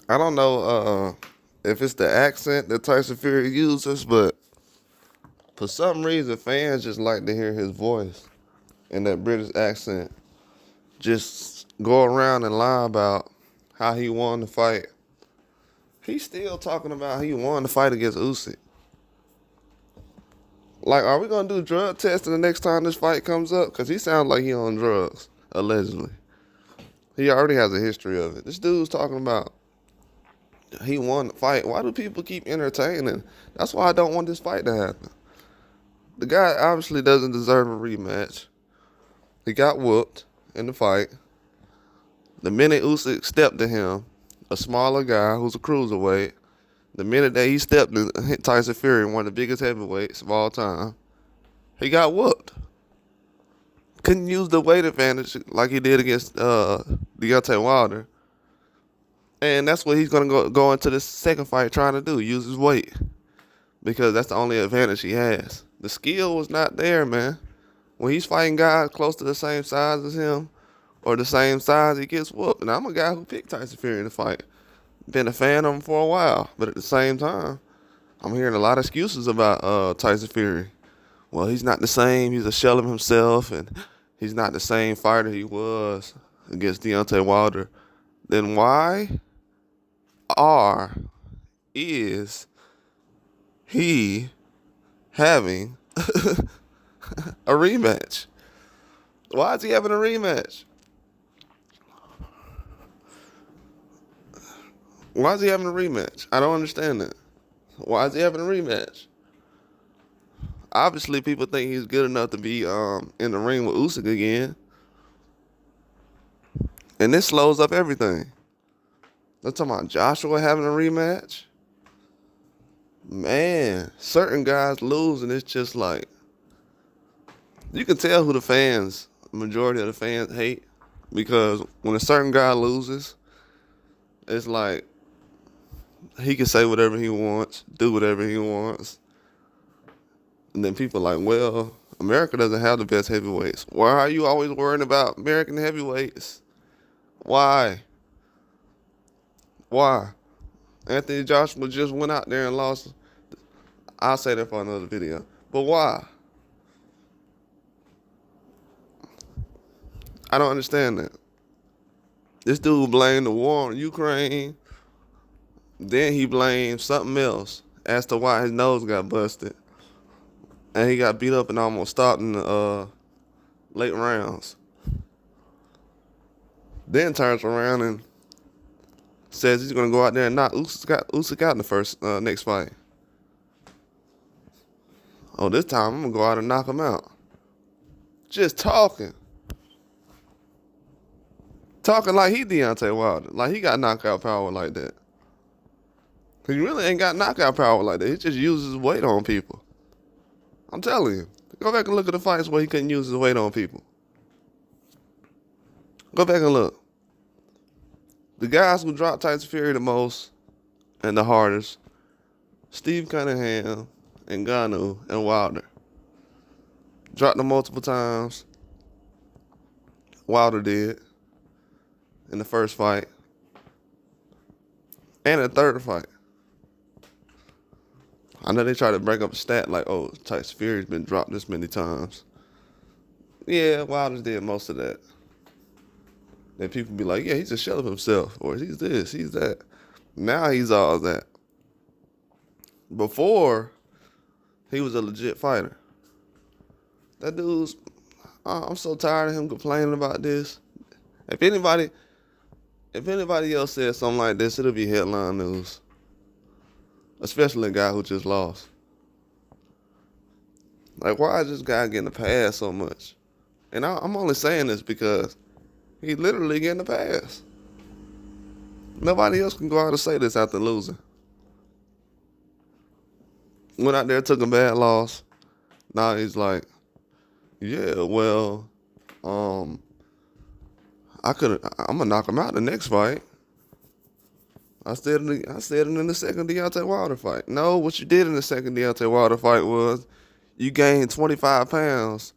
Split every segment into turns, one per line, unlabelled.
I don't know if it's the accent that Tyson Fury uses, but for some reason, fans just like to hear his voice and that British accent. Just go around and lie about how he won the fight. He's still talking about he won the fight against Usyk. Like, are we gonna do drug testing the next time this fight comes up? Cause he sounds like he on drugs, allegedly. He already has a history of it. This dude's talking about he won the fight. Why do people keep entertaining? That's why I don't want this fight to happen. The guy obviously doesn't deserve a rematch. He got whooped in the fight. The minute Usyk stepped to him, a smaller guy who's a cruiserweight, the minute that he stepped to hit Tyson Fury, one of the biggest heavyweights of all time, he got whooped. Couldn't use the weight advantage like he did against Deontay Wilder. And that's what he's going to go into this second fight trying to do, use his weight. Because that's the only advantage he has. The skill was not there, man. When he's fighting guys close to the same size as him, or the same size, he gets whooped. And I'm a guy who picked Tyson Fury in the fight. Been a fan of him for a while. But at the same time, I'm hearing a lot of excuses about Tyson Fury. Well, he's not the same. He's a shell of himself. And he's not the same fighter he was against Deontay Wilder. Then why is he having a rematch? Why is he having a rematch? Why is he having a rematch? I don't understand that. Why is he having a rematch? Obviously, people think he's good enough to be in the ring with Usyk again. And this slows up everything. They're talking about Joshua having a rematch. Man, certain guys lose, and it's just like, you can tell who the majority of the fans hate. Because when a certain guy loses, it's like, he can say whatever he wants, do whatever he wants. And then people are like, well, America doesn't have the best heavyweights. Why are you always worrying about American heavyweights? Why? Why? Anthony Joshua just went out there and lost. I'll say that for another video. But why? I don't understand that. This dude blamed the war on Ukraine. Then he blamed something else as to why his nose got busted. And he got beat up and almost stopped in the late rounds. Then turns around and says he's going to go out there and knock Usyk out in the next fight. Oh, this time I'm going to go out and knock him out. Just talking. Talking like he Deontay Wilder. Like he got knockout power like that. He really ain't got knockout power like that. He just uses his weight on people. I'm telling you. Go back and look at the fights where he couldn't use his weight on people. Go back and look. The guys who dropped Tyson Fury the most and the hardest, Steve Cunningham and Ngannou and Wilder. Dropped them multiple times. Wilder did in the first fight. And the third fight. I know they try to break up a stat like, oh, Tyson Fury's been dropped this many times. Yeah, Wilder did most of that. Then people be like, yeah, he's a shell of himself. Or he's this, he's that. Now he's all that. Before, he was a legit fighter. That dude's, I'm so tired of him complaining about this. If anybody else says something like this, it'll be headline news. Especially a guy who just lost. Like, why is this guy getting a pass so much? And I'm only saying this because he's literally getting a pass. Nobody else can go out and say this after losing. Went out there, took a bad loss. Now he's like, yeah, well, I'm gonna knock him out the next fight. I said it in the second Deontay Wilder fight. No, what you did in the second Deontay Wilder fight was you gained 25 pounds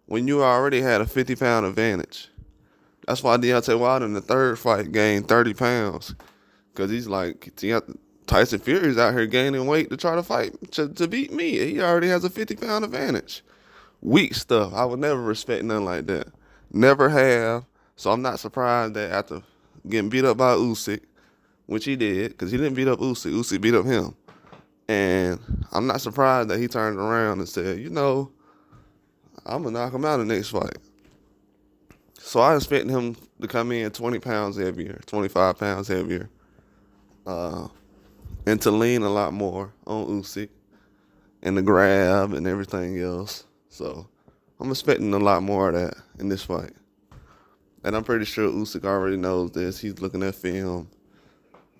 when you already had a 50-pound advantage. That's why Deontay Wilder in the third fight gained 30 pounds. Because he's like, Tyson Fury's out here gaining weight to try to fight, to beat me. He already has a 50-pound advantage. Weak stuff. I would never respect nothing like that. Never have. So I'm not surprised that after getting beat up by Usyk, which he did, because he didn't beat up Usyk. Usyk beat up him. And I'm not surprised that he turned around and said, I'm going to knock him out in the next fight. So I expect him to come in 20 pounds heavier, 25 pounds heavier, and to lean a lot more on Usyk and the grab and everything else. So I'm expecting a lot more of that in this fight. And I'm pretty sure Usyk already knows this. He's looking at film.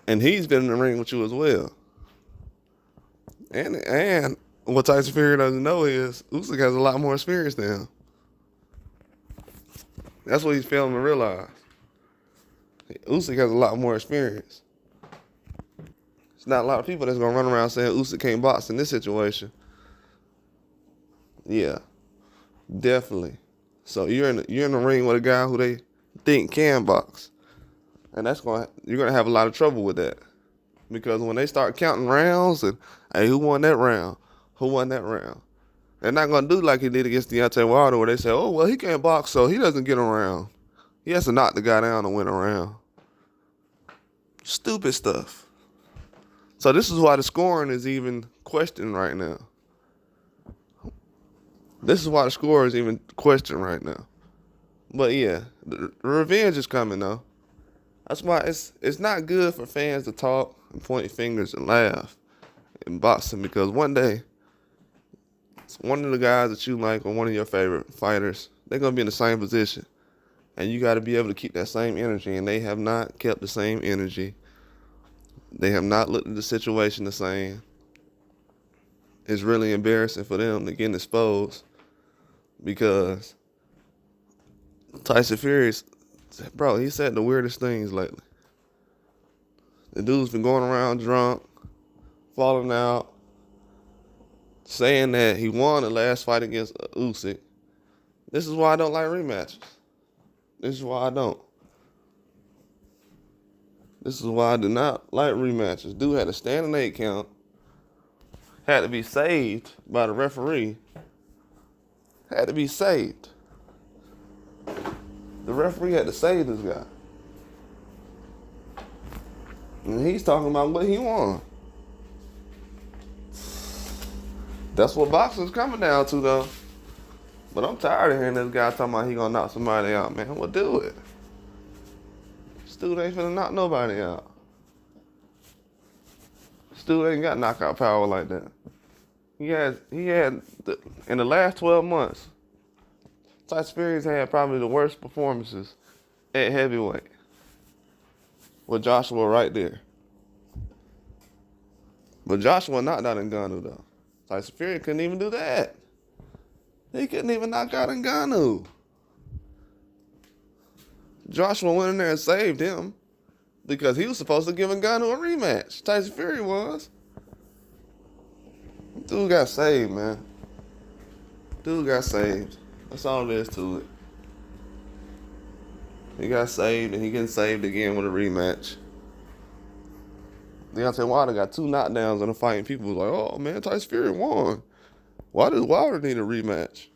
And he's been in the ring with you as well. And what Tyson Fury doesn't know is Usyk has a lot more experience than him. That's what he's failing to realize. Usyk has a lot more experience. There's not a lot of people that's going to run around saying Usyk can't box in this situation. Yeah, definitely. So you're in the ring with a guy who they think can box. And you're going to have a lot of trouble with that. Because when they start counting rounds and, hey, who won that round? Who won that round? They're not going to do like he did against Deontay Wilder where they say, oh, well, he can't box, so he doesn't get a round. He has to knock the guy down to win a round. Stupid stuff. So this is why the scoring is even questioned right now. This is why the score is even questioned right now. But yeah, the revenge is coming though. That's why it's not good for fans to talk and point fingers and laugh in boxing, because one day, one of the guys that you like or one of your favorite fighters, they're going to be in the same position. And you got to be able to keep that same energy. And they have not kept the same energy. They have not looked at the situation the same. It's really embarrassing for them to get exposed, because Tyson Fury, bro, he said the weirdest things lately. The dude's been going around drunk, falling out, saying that he won the last fight against Usyk. This is why I don't like rematches. This is why I don't. This is why I do not like rematches. Dude had a standing 8 count. Had to be saved by the referee. Had to be saved. The referee had to save this guy. And he's talking about what he won. That's what boxing's coming down to, though. But I'm tired of hearing this guy talking about he gonna knock somebody out, man. Well, do it. This dude ain't finna knock nobody out. This dude ain't got knockout power like that. He had in the last 12 months, Tyson Fury's had probably the worst performances at heavyweight. With Joshua right there. But Joshua knocked out Ngannou, though. Tyson Fury couldn't even do that. He couldn't even knock out Ngannou. Joshua went in there and saved him because he was supposed to give Ngannou a rematch. Tyson Fury was. Dude got saved, man. Dude got saved. That's all there is to it. He got saved, and he getting saved again with a rematch. Deontay Wilder got 2 knockdowns in a fight, and people was like, oh, man, Tyson Fury won. Why does Wilder need a rematch?